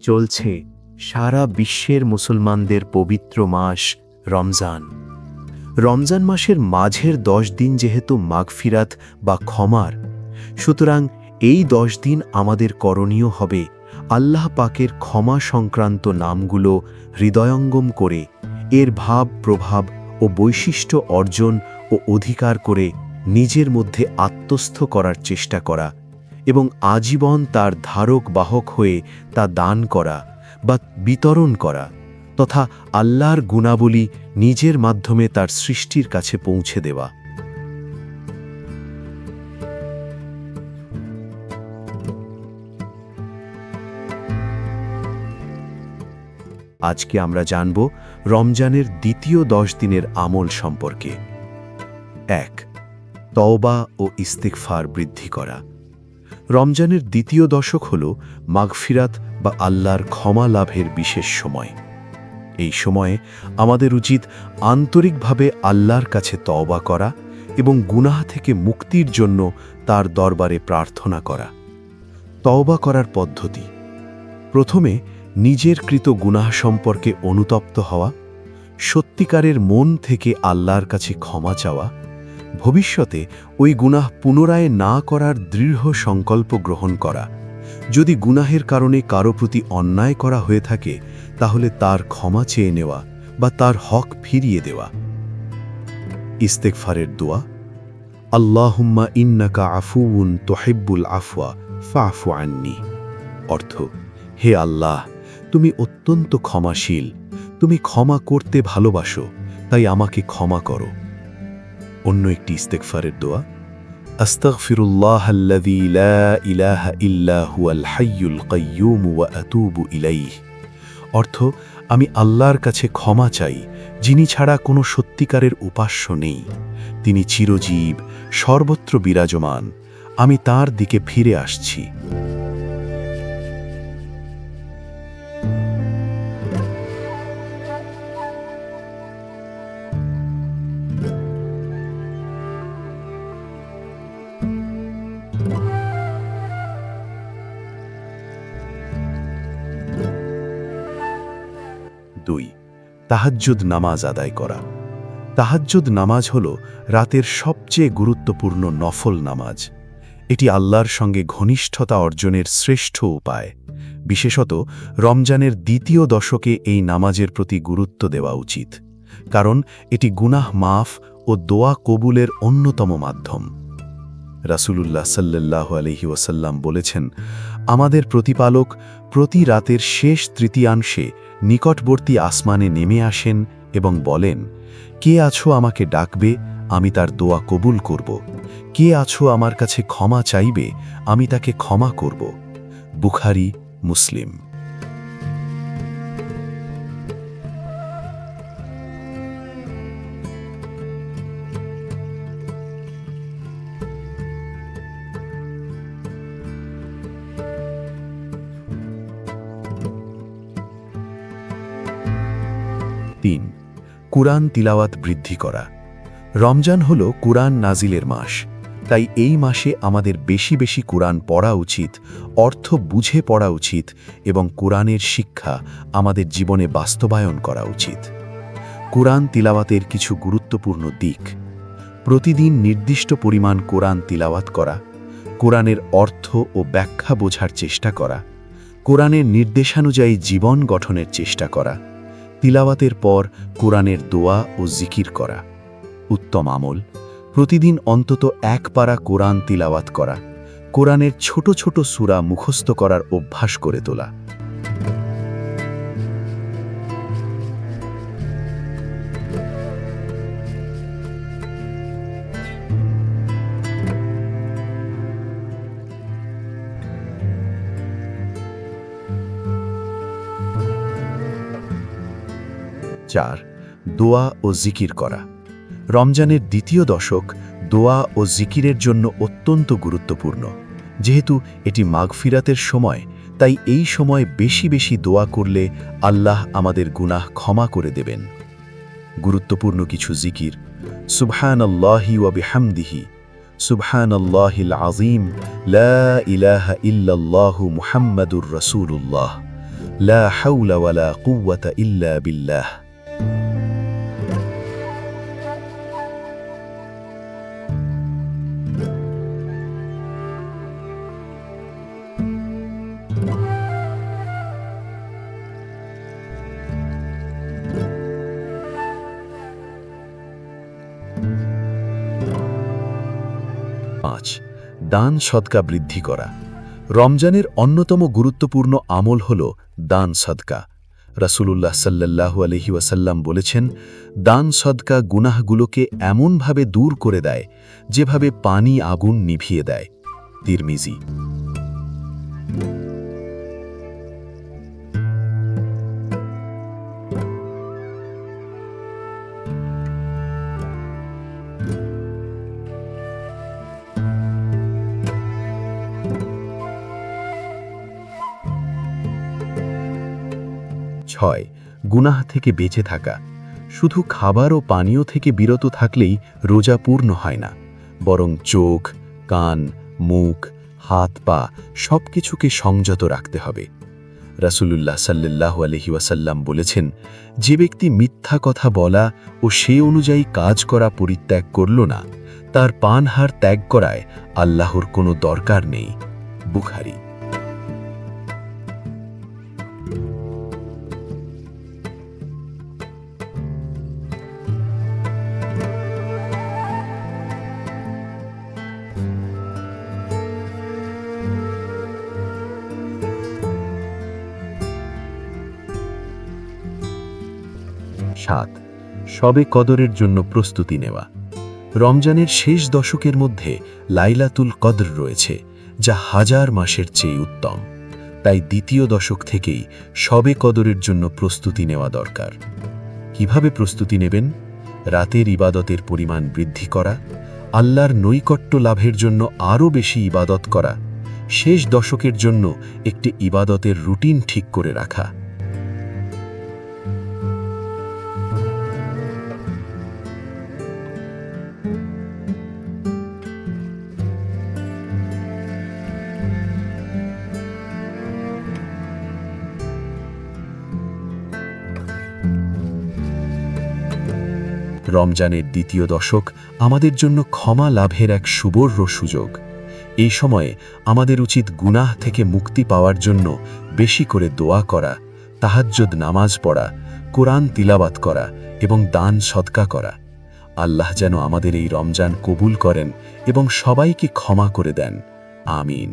চলছে সারা বিশ্বের মুসলমানদের পবিত্র মাস রমজান। রমজান মাসের মাঝের 10 দিন যেহেতু মাগফিরাত বা ক্ষমার, সুতরাং এই 10 দিন আমাদের করণীয় হবে আল্লাহ পাকের ক্ষমা সংক্রান্ত নামগুলো হৃদয়ঙ্গম করে এর ভাব, প্রভাব ও বৈশিষ্ট্য অর্জন ও অধিকার করে নিজের মধ্যে আত্মস্থ করার চেষ্টা করা এবং আজীবন তার ধারক বাহক হয়ে তা দান করা বা বিতরণ করা তথা আল্লাহর গুণাবলী নিজের মাধ্যমে তার সৃষ্টির কাছে পৌঁছে দেওয়া। আজকে আমরা জানব রমজানের দ্বিতীয় 10 দিনের আমল সম্পর্কে। 1. তওবা ও ইস্তিগফার বৃদ্ধি করা। রমজানের দ্বিতীয় দশক হল মাগফিরাত বা আল্লাহর ক্ষমা লাভের বিশেষ সময়। এই সময়ে আমাদের উচিত আন্তরিকভাবে আল্লাহর কাছে তওবা করা এবং গুনাহ থেকে মুক্তির জন্য তার দরবারে প্রার্থনা করা। তওবা করার পদ্ধতি: প্রথমে নিজের কৃত গুনাহ সম্পর্কে অনুতপ্ত হওয়া, সত্যিকারের মন থেকে আল্লাহর কাছে ক্ষমা চাওয়া, ভবিষ্যতে ওই গুনাহ পুনরায় না করার দৃঢ় সংকল্প গ্রহণ করা। যদি গুনাহের কারণে কারো প্রতি অন্যায় করা হয়ে থাকে তাহলে তার ক্ষমা চেয়ে নেওয়া বা তার হক ফিরিয়ে দেওয়া। ইস্তেগফারের দোয়া: আল্লাহুম্মা ইন্নাকা আফুউন তুহিব্বুল আফওয়া ফাফু আন্নি। অর্থ: হে আল্লাহ, তুমি অত্যন্ত ক্ষমাশীল, তুমি ক্ষমা করতে ভালোবাসো, তাই আমাকে ক্ষমা করো। অন্য একটি ইস্তেগফারের দোয়া: আস্তাগফিরুল্লাহাল্লাযী লা ইলাহা ইল্লা হুয়াল হাইয়ুল কাইয়্যুম ওয়া আতুবু ইলাইহি। অর্থ: আমি আল্লাহর কাছে ক্ষমা চাই, যিনি ছাড়া কোনো সত্যিকারের উপাস্য নেই। তিনি চিরজীব, সর্বত্র বিরাজমান। আমি তার দিকে ফিরে আসছি। 2. তাহাজ্জুদ নামাজ আদায় করা। তাহাজ্জুদ নামাজ হল রাতের সবচেয়ে গুরুত্বপূর্ণ নফল নামাজ। এটি আল্লাহর সঙ্গে ঘনিষ্ঠতা অর্জনের শ্রেষ্ঠ উপায়। বিশেষত রমজানের দ্বিতীয় দশকে এই নামাজের প্রতি গুরুত্ব দেওয়া উচিত, কারণ এটি গুনাহ মাফ ও দোয়া কবুলের অন্যতম মাধ্যম। রাসূলুল্লাহ সাল্লাল্লাহু আলাইহি ওয়াসাল্লাম বলেছেন, আমাদের প্রতিপালক প্রতি রাতের শেষ তৃতীয়াংশে নিকটবর্তী আসমানে নেমে আসেন এবং বলেন, কে আছো আমাকে ডাকবে, আমি তার দোয়া কবুল করব। কে আছো আমার কাছে ক্ষমা চাইবে, আমি তাকে ক্ষমা করব। বুখারী, মুসলিম। তিন, কুরআন তিলাওয়াত বৃদ্ধি করা। রমজান হল কুরআন নাজিলের মাস, তাই এই মাসে আমাদের বেশি বেশি কুরআন পড়া উচিত, অর্থ বুঝে পড়া উচিত এবং কুরআনের শিক্ষা আমাদের জীবনে বাস্তবায়ন করা উচিত। কুরআন তিলাওয়াতের কিছু গুরুত্বপূর্ণ দিক: প্রতিদিন নির্দিষ্ট পরিমাণ কুরআন তিলাওয়াত করা, কুরআনের অর্থ ও ব্যাখ্যা বোঝার চেষ্টা করা, কুরআনের নির্দেশানুযায়ী জীবন গঠনের চেষ্টা করা, তিলাওয়াতের পর কুরআনের দোয়া ও জিকির করা। উত্তম আমল: প্রতিদিন অন্তত এক পারা কুরআন তিলাওয়াত করা, কুরআনের ছোট ছোট সূরা মুখস্থ করার অভ্যাস করে তোলা। 4. দোয়া ও জিকির করা। রমজানের দ্বিতীয় দশক দোয়া ও জিকিরের জন্য অত্যন্ত গুরুত্বপূর্ণ। যেহেতু এটি মাগফিরাতের সময়, তাই এই সময় বেশি বেশি দোয়া করলে আল্লাহ আমাদের গুনাহ ক্ষমা করে দেবেন। গুরুত্বপূর্ণ কিছু জিকির: সুবহানাল্লাহি ওয়া বিহামদিহি, সুবহানাল্লাহিল আযীম, লা ইলাহা ইল্লাল্লাহু মুহাম্মাদুর রাসূলুল্লাহ, লা হাওলা ওয়ালা কুওয়াতা ইল্লা বিল্লাহ। পাঁচ, দান সদকা বৃদ্ধি করা। রমজানের অন্যতম গুরুত্বপূর্ণ আমল হল দান সদকা। রাসূলুল্লাহ সাল্লাল্লাহু আলাইহি ওয়াসাল্লাম বলেছেন, দান সদকা গুনাহগুলোকে এমনভাবে দূর করে দেয় যেভাবে পানি আগুন নিভিয়ে দেয়। তিরমিজি। 6, গুনাহ থেকে বেঁচে থাকা। শুধু খাবার ও পানীয় থেকে বিরত থাকলেই রোজা পূর্ণ হয় না, বরং চোখ, কান, মুখ, হাত পা সবকিছুকে সংযত রাখতে হবে। রাসূলুল্লাহ সাল্লাল্লাহু আলাইহি ওয়াসাল্লাম বলেছেন, যে ব্যক্তি মিথ্যা কথা বলা ও সে অনুযায়ী কাজ করা পরিত্যাগ করল না, তার পানহার ত্যাগ করায় আল্লাহর কোনো দরকার নেই। বুখারী। 7, শবে কদরের জন্য প্রস্তুতি নেওয়া। রমজানের শেষ দশকের মধ্যে লাইলাতুল কদর রয়েছে, যা হাজার মাসের চেয়ে উত্তম। তাই দ্বিতীয় দশক থেকেই শবে কদরের জন্য প্রস্তুতি নেওয়া দরকার। কিভাবে প্রস্তুতি নেবেন? রাতের ইবাদতের পরিমাণ বৃদ্ধি করা, আল্লাহর নৈকট্য লাভের জন্য আরও বেশি ইবাদত করা, শেষ দশকের জন্য একটি ইবাদতের রুটিন ঠিক করে রাখা। রমজানের দ্বিতীয় দশক আমাদের জন্য ক্ষমা লাভের এক সুবর্ণ সুযোগ। এই সময়ে আমাদের উচিত গুনাহ থেকে মুক্তি পাওয়ার জন্য বেশি করে দোয়া করা, তাহাজ্জুদ নামাজ পড়া, কোরআন তিলাওয়াত করা এবং দান সদকা করা। আল্লাহ যেন আমাদের এই রমজান কবুল করেন এবং সবাইকে ক্ষমা করে দেন। আমিন।